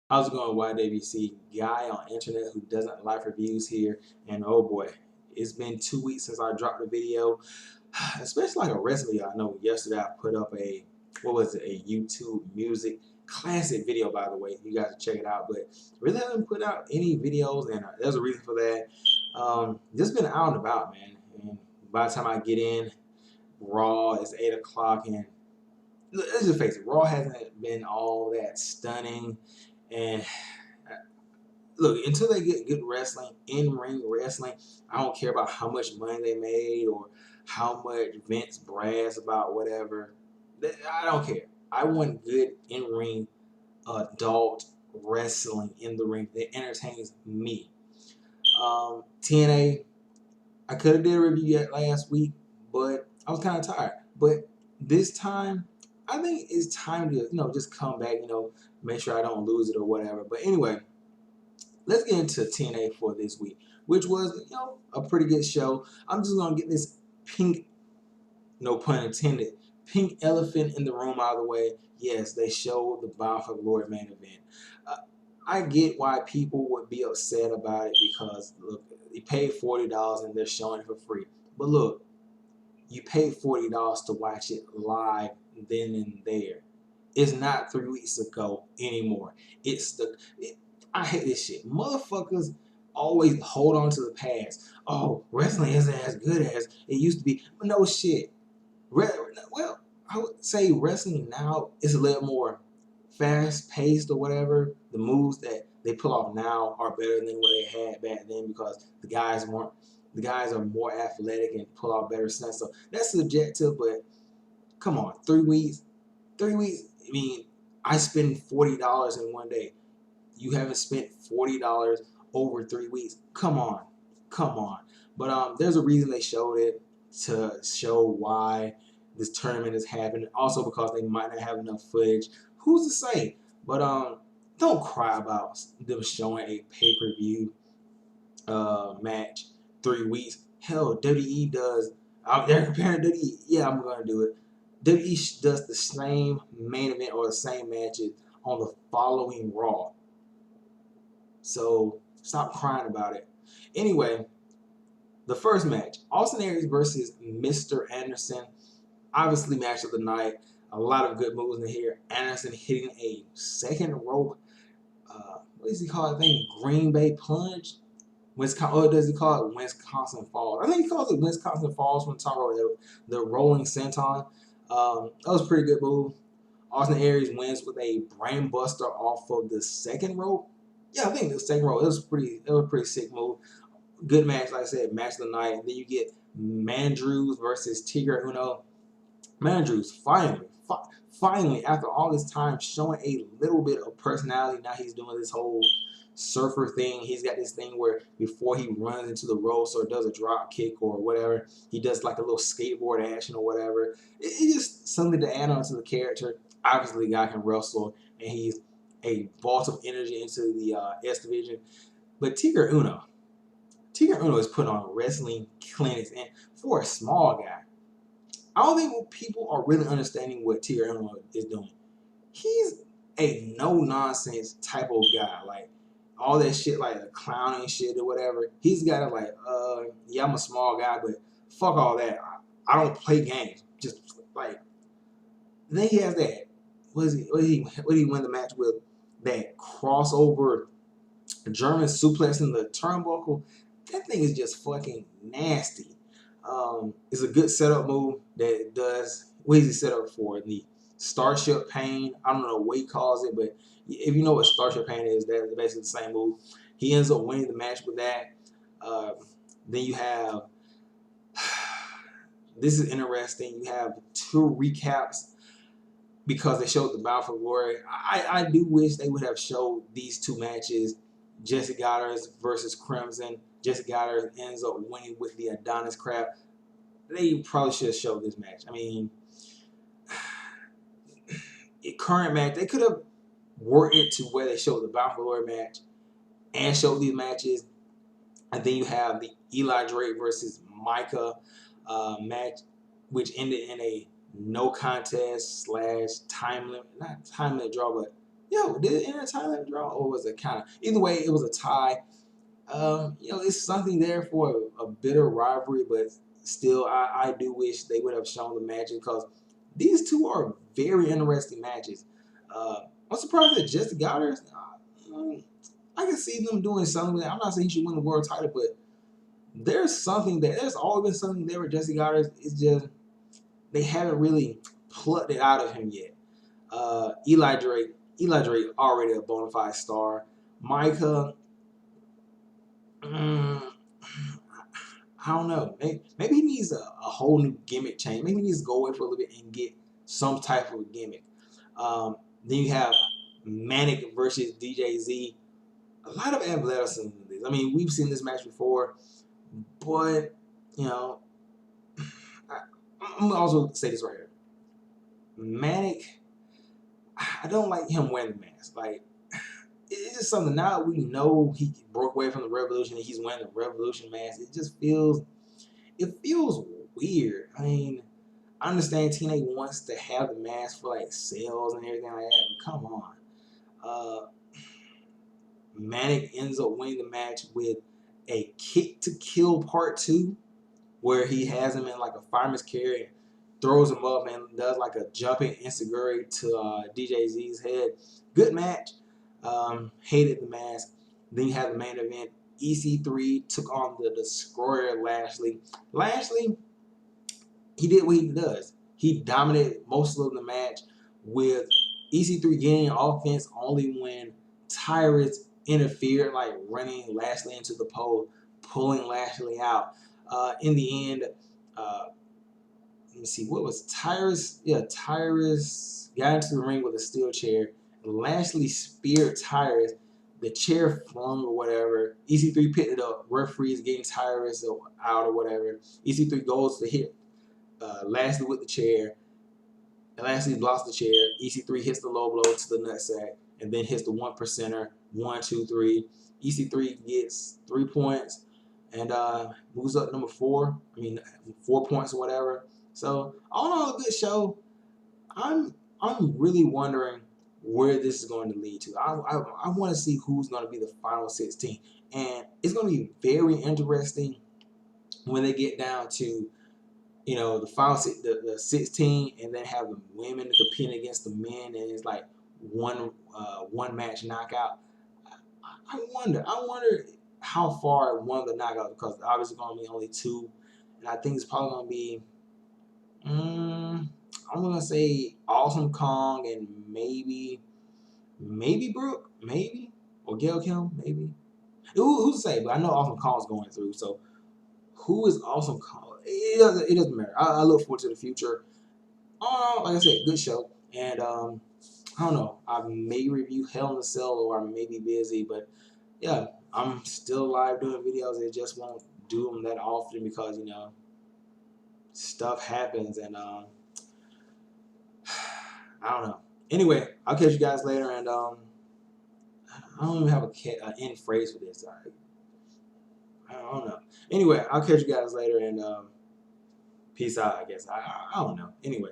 How's it going, YWC? Guy on internet who doesn't like reviews here. And oh boy, it's been 2 weeks since I dropped a video, especially like a rest video. I know yesterday I put up what was it, a YouTube music classic video, by the way. You guys can check it out, but really haven't put out any videos, and there's a reason for that. Just been out and about, man. And by the time I get in, Raw is 8 o'clock, and let's just face it, Raw hasn't been all that stunning. And look, until they get good wrestling, in-ring wrestling, I don't care about how much money they made or how much Vince brags about whatever. I don't care. I want good in-ring adult wrestling in the ring that entertains me. TNA, I could have did a review yet last week, but I was kind of tired. But this time, I think it's time to just come back. Make sure I don't lose it or whatever. But anyway, let's get into TNA for this week, which was a pretty good show. I'm just gonna get this pink, no pun intended, pink elephant in the room out of the way. Yes, they showed the Bound for Glory main event. Uh, I get why people would be upset about it because look, you paid $40 and they're showing it for free. But look, you paid $40 to watch it live then and there. It's not 3 weeks ago anymore. I hate this shit. Motherfuckers always hold on to the past. Oh, wrestling isn't as good as it used to be. But no shit. Well, I would say wrestling now is a little more fast paced or whatever. The moves that they pull off now are better than what they had back then because the guys are more athletic and pull off better stunts. So that's subjective, but come on, 3 weeks. 3 weeks. I mean, I spend $40 in one day. You haven't spent $40 over 3 weeks. Come on, come on. But there's a reason they showed it to show why this tournament is happening. Also because they might not have enough footage. Who's to say? But don't cry about them showing a pay-per-view match 3 weeks. Hell, WWE does. They're comparing WWE. Yeah, I'm gonna do it. WWE does the same main event or the same matches on the following Raw. So stop crying about it. Anyway, the first match, Austin Aries versus Mr. Anderson. Obviously, match of the night. A lot of good moves in here. Anderson hitting a second rope. What does he call it? Thing? Green Bay plunge. Or does he call it Wisconsin Falls? I think he calls it Wisconsin Falls when talking about the rolling senton. That was a pretty good move. Austin Aries wins with a brain buster off of the second rope. Yeah, I think the second rope. It was a pretty sick move. Good match, like I said, match of the night. And then you get Mandrews versus Tigre Uno. Mandrews finally, after all this time, showing a little bit of personality. Now he's doing this whole surfer thing. He's got this thing where before he runs into the ropes or does a drop kick or whatever, he does like a little skateboard action or whatever. It's just something to add on to the character. Obviously, the guy can wrestle, and he's a vault of energy into the S division. But Tigre Uno is put on wrestling clinics, and for a small guy, I don't think people are really understanding what Tigre Uno is doing. He's a no nonsense type of guy, like all that shit, like the clowning shit or whatever. He's got it like, yeah, I'm a small guy, but fuck all that. I don't play games. Just like then he has that. What did he win the match with? That crossover German suplex in the turnbuckle. That thing is just fucking nasty. It's a good setup move that it does. What is he set up for? The Starship Pain. I don't know what he calls it, but if you know what Starship Pain is, that's basically the same move. He ends up winning the match with that. Uh, then you have, this is interesting. You have two recaps because they showed the Bound for Glory. I do wish they would have showed these two matches, Jesse Goddard versus Crimson. Jesse Goddard ends up winning with the Adonis crap. They probably should have showed this match. I mean, current match, they could have worked it to where they showed the Bound for Glory match and showed these matches. And then you have the Eli Drake versus Micah match, which ended in a no contest / time limit, not time limit draw, but Yo, did it end a tie limit draw, or was it kind of either way? It was a tie. It's something there for a bitter rivalry, but still, I do wish they would have shown the matches because these two are very interesting matches. I'm surprised that Jesse Goddard. I can see them doing something. I'm not saying he should win the world title, but there's always been something there with Jesse Goddard. It's just they haven't really plucked it out of him yet. Eli Drake already a bona fide star. Micah, mm, I don't know. Maybe he needs a whole new gimmick change. Maybe he needs to go away for a little bit and get some type of gimmick. Then you have Manic versus DJZ. A lot of athleticism in this. I mean, we've seen this match before, but you know, I'm gonna also say this right here. Manic, I don't like him wearing the mask. Like, it's just something now we know he broke away from the Revolution and he's wearing the Revolution mask. It feels weird. I mean, I understand TNA wants to have the mask for like sales and everything like that, but come on. Manic ends up winning the match with a kick to kill part 2, where he has him in like a fireman's carry and throws him up and does like a jumping enziguri to DJZ's head. Good match. Hated the mask. Then you have the main event. EC3 took on the Destroyer Lashley. Lashley, he did what he does. He dominated most of the match with EC3 getting offense only when Tyrus interfered, like running Lashley into the pole, pulling Lashley out. In the end, let me see, what was Tyrus? Yeah, Tyrus got into the ring with a steel chair. Lashley speared Tyrus. The chair flung or whatever. EC3 picked it up. Referee's getting Tyrus out or whatever. EC3 goes to hit Lashley with the chair. Lashley blocks the chair. EC3 hits the low blow to the nutsack and then hits the 1%er. 1, 2, 3. EC3 gets 3 points and moves up number 4. 4 points or whatever. So all in all, a good show. I'm really wondering where this is going to lead to. I want to see who's going to be the final 16, and it's going to be very interesting when they get down to the final the 16, and then have the women competing against the men, and it's like one match knockout. I wonder how far one of the knockouts, because obviously going to be only 2, and I think it's probably going to be. I'm gonna say Awesome Kong and maybe Brooke, maybe, or Gail Kim, maybe. Who's to say? But I know Awesome Kong's going through. So who is Awesome Kong? It doesn't matter. I look forward to the future. Like I said, good show. And I don't know. I may review Hell in a Cell, or I may be busy, but yeah, I'm still live doing videos. I just won't do them that often because stuff happens, and I don't know. Anyway, I'll catch you guys later, and I don't even have an end phrase for this. I don't know. Anyway, I'll catch you guys later, and peace out, I guess. I don't know. Anyway.